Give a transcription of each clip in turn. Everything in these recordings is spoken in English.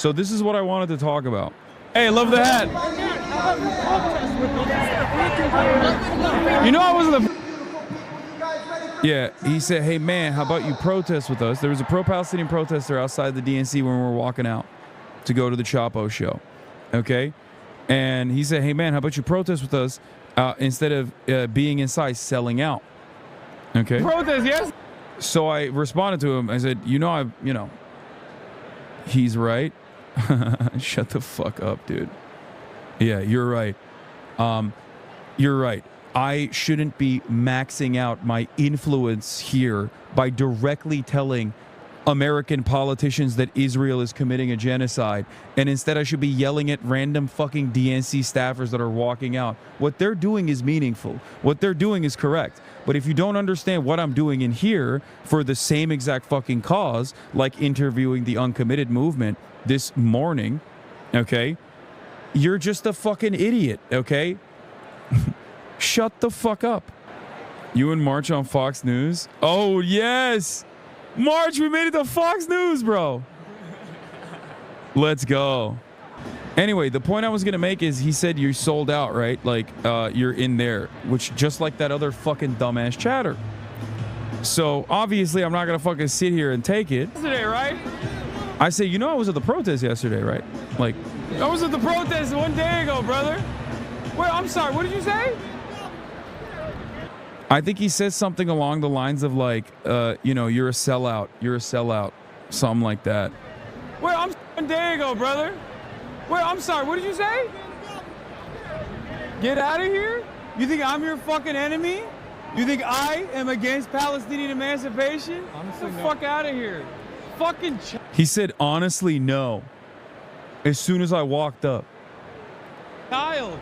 So this is what I wanted to talk about. Hey, love the hat. You know I wasn't the... Yeah, he said, hey man, how about you protest with us? There was a pro-Palestinian protester outside the DNC when we were walking out to go to the Chapo show, okay? And he said, hey man, how about you protest with us instead of being inside selling out, okay? Protest, yes. So I responded to him. I said, he's right. Shut the fuck up, dude. Yeah, you're right. You're right. I shouldn't be maxing out my influence here by directly telling American politicians that Israel is committing a genocide, and instead I should be yelling at random fucking DNC staffers that are walking out. What they're doing is meaningful. What they're doing is correct. But if you don't understand what I'm doing in here for the same exact fucking cause, like interviewing the uncommitted movement this morning, okay, you're just a fucking idiot, okay? Shut the fuck up. You and March on Fox News? Oh, yes. March, we made it to Fox News, bro. Let's go. Anyway, the point I was going to make is he said you sold out, right? Like, you're in there, which just like that other fucking dumbass chatter. So, obviously, I'm not going to fucking sit here and take it. Yesterday, right? I say, I was at the protest yesterday, right? Like, I was at the protest 1 day ago, brother. Wait, I'm sorry, what did you say? I think he said something along the lines of like, you're a sellout. You're a sellout. Something like that. Wait, I'm 1 day ago, brother. Wait, I'm sorry, what did you say? Get out of here? You think I'm your fucking enemy? You think I am against Palestinian emancipation? Honestly, get the fuck out of here. Fucking He said, honestly, no. As soon as I walked up. child.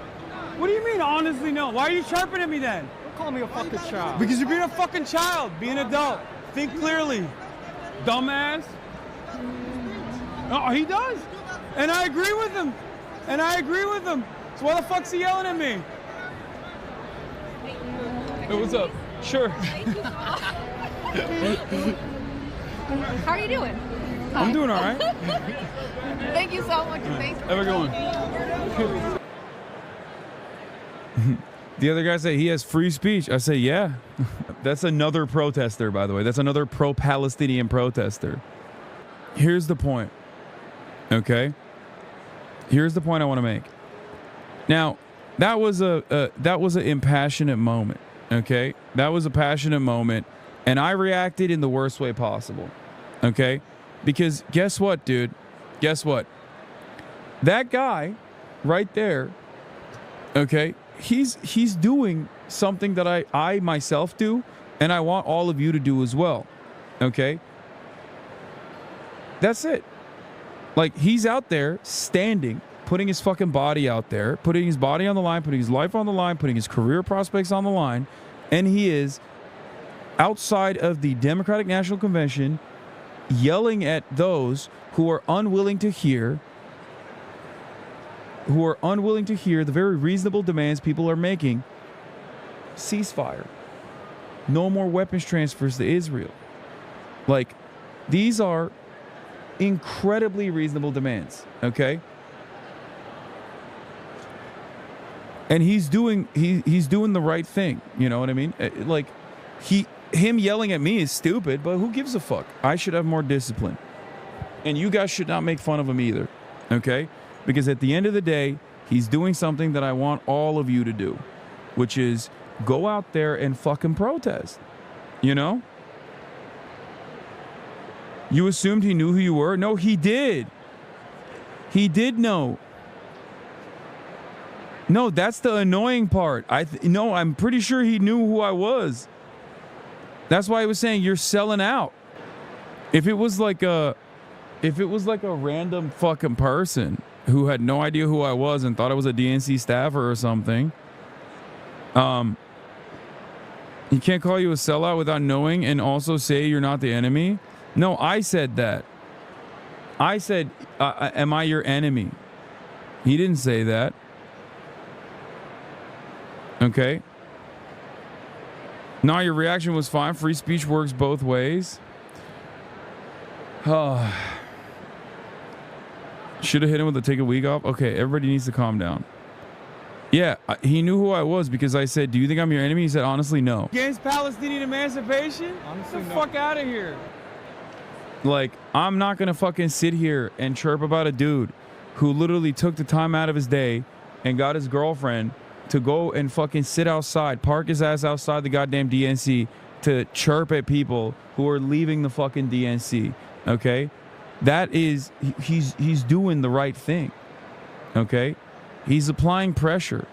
What do you mean, honestly, no? Why are you chirping at me then? Call me a fucking child. Because you're being a fucking child. Be an adult. Think clearly. Dumbass. Oh, he does. And I agree with him. So why the fuck's he yelling at me? Hey, what's up? Sure. How are you doing? I'm doing all right. Thank you so much. Thanks. Have a good one. The other guy said he has free speech. I say, yeah. That's another protester, by the way. That's another pro-Palestinian protester. Here's the point. Okay? Here's the point I want to make. Now, that was an impassionate moment. Okay? That was a passionate moment, and I reacted in the worst way possible. Okay? Because guess what, dude? Guess what? That guy right there, okay, he's doing something that I myself do, and I want all of you to do as well. Okay? That's it. Like, he's out there standing, putting his fucking body out there, putting his body on the line, putting his life on the line, putting his career prospects on the line, and he is outside of the Democratic National Convention yelling at those who are unwilling to hear the very reasonable demands people are making. Ceasefire. No more weapons transfers to Israel. Like, these are incredibly reasonable demands, okay? And he's doing the right thing, you know what I mean? Like, him yelling at me is stupid, but who gives a fuck? I should have more discipline. And you guys should not make fun of him either, okay? Because at the end of the day, he's doing something that I want all of you to do, which is go out there and fucking protest, you know? You assumed he knew who you were? No, he did. He did know. No, that's the annoying part. No, I'm pretty sure he knew who I was. That's why he was saying you're selling out. If it was like a random fucking person who had no idea who I was and thought I was a DNC staffer or something, he can't call you a sellout without knowing and also say you're not the enemy. No, I said that. I said, am I your enemy? He didn't say that. Okay. No, your reaction was fine. Free speech works both ways. Should have hit him with a take a week off. Okay, everybody needs to calm down. Yeah, he knew who I was because I said, do you think I'm your enemy? He said, honestly, no. Against Palestinian emancipation? Honestly, get the fuck out of here. Like, I'm not going to fucking sit here and chirp about a dude who literally took the time out of his day and got his girlfriend to go and fucking sit outside, park his ass outside the goddamn DNC to chirp at people who are leaving the fucking DNC, okay? That is, he's doing the right thing, okay? He's applying pressure.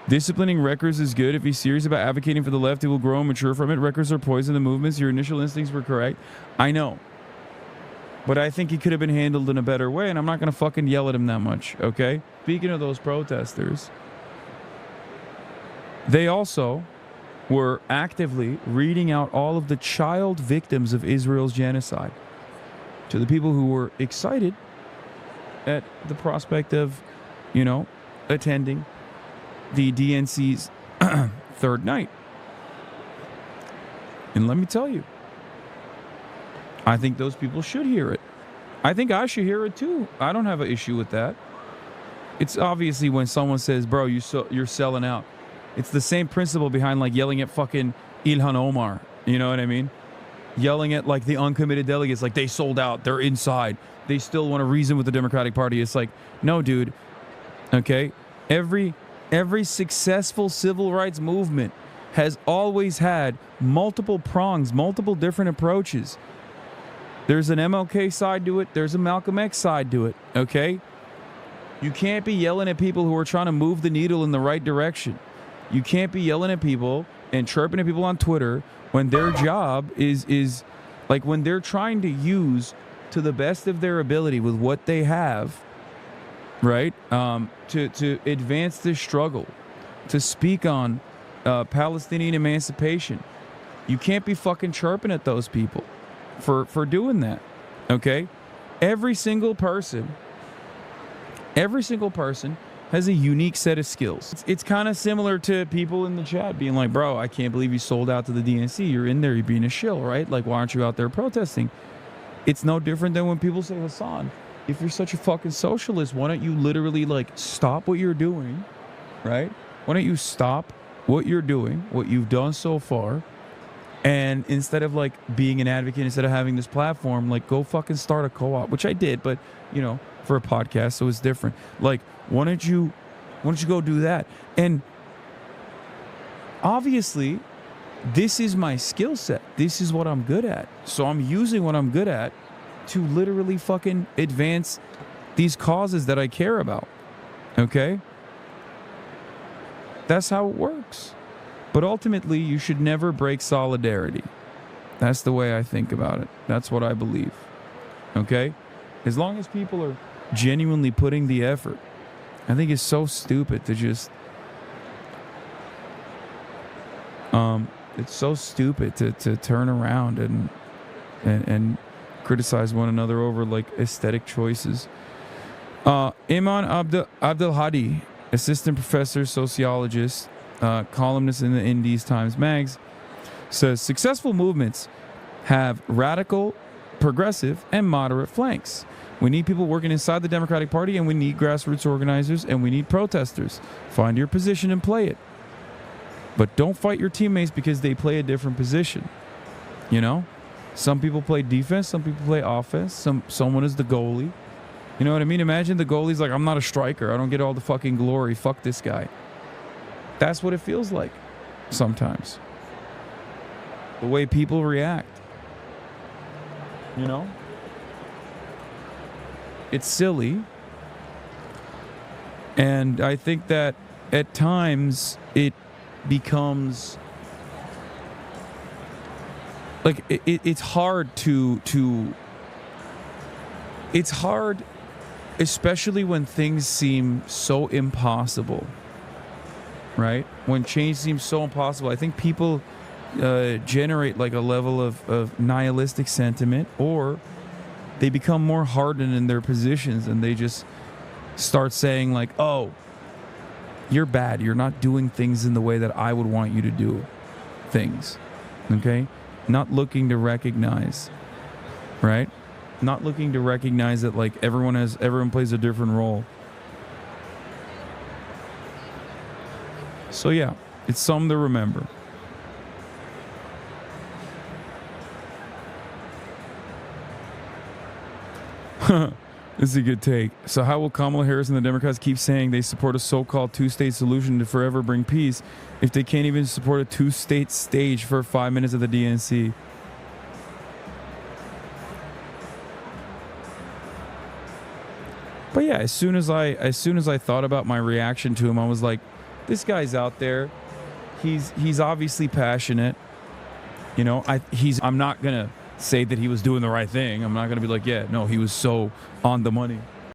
Disciplining Records is good. If he's serious about advocating for the left, he will grow and mature from it. Records are poison the movements. Your initial instincts were correct. I know. But I think he could have been handled in a better way, and I'm not going to fucking yell at him that much, okay? Speaking of those protesters, they also were actively reading out all of the child victims of Israel's genocide to the people who were excited at the prospect of, you know, attending the DNC's third night. And let me tell you, I think those people should hear it. I think I should hear it too. I don't have an issue with that. It's obviously when someone says, bro, you're selling out. It's the same principle behind like yelling at fucking Ilhan Omar. You know what I mean? Yelling at like the uncommitted delegates, like they sold out, they're inside. They still want to reason with the Democratic Party. It's like, no, dude. Okay? Every successful civil rights movement has always had multiple prongs, multiple different approaches. There's an MLK side to it. There's a Malcolm X side to it. Okay? You can't be yelling at people who are trying to move the needle in the right direction. You can't be yelling at people and chirping at people on Twitter when their job is like when they're trying to use to the best of their ability with what they have, right? To advance this struggle, to speak on Palestinian emancipation. You can't be fucking chirping at those people for doing that, okay? Every single person has a unique set of skills. It's kind of similar to people in the chat being like, bro, I can't believe you sold out to the DNC. You're in there, you're being a shill, right? Like, why aren't you out there protesting? It's no different than when people say, Hasan, if you're such a fucking socialist, why don't you literally like stop what you're doing, right? Why don't you stop what you're doing, what you've done so far, and instead of like being an advocate, instead of having this platform, like go fucking start a co-op, which I did, but you know, for a podcast, so it's different. Like, why don't you go do that? And obviously, this is my skill set. This is what I'm good at. So I'm using what I'm good at to literally fucking advance these causes that I care about. Okay? That's how it works. But ultimately, you should never break solidarity. That's the way I think about it. That's what I believe. Okay? As long as people are genuinely putting the effort, I think it's so stupid to just it's so stupid to turn around and criticize one another over like aesthetic choices. Iman Abdel Hadi, assistant professor, sociologist, columnist in the Indies Times Mags, says successful movements have radical, progressive, and moderate flanks. We need people working inside the Democratic Party, and we need grassroots organizers, and we need protesters. Find your position and play it. But don't fight your teammates because they play a different position. You know? Some people play defense, some people play offense, someone is the goalie. You know what I mean? Imagine the goalie's like, I'm not a striker. I don't get all the fucking glory. Fuck this guy. That's what it feels like sometimes. The way people react. You know? It's silly. And I think that at times it becomes like it's hard to it's hard, especially when things seem so impossible, right? When change seems so impossible, I think people generate like a level of nihilistic sentiment, or they become more hardened in their positions and they just start saying like, oh, you're bad. You're not doing things in the way that I would want you to do things. Okay? Not looking to recognize, right? not looking to recognize that like everyone plays a different role. So yeah, it's something to remember. This is a good take. So how will Kamala Harris and the Democrats keep saying they support a so-called two-state solution to forever bring peace if they can't even support a two-state stage for 5 minutes at the DNC? But yeah, as soon as I thought about my reaction to him, I was like, this guy's out there. He's obviously passionate. You know, I'm not gonna say that he was doing the right thing. I'm not gonna be like, yeah, no, he was so on the money.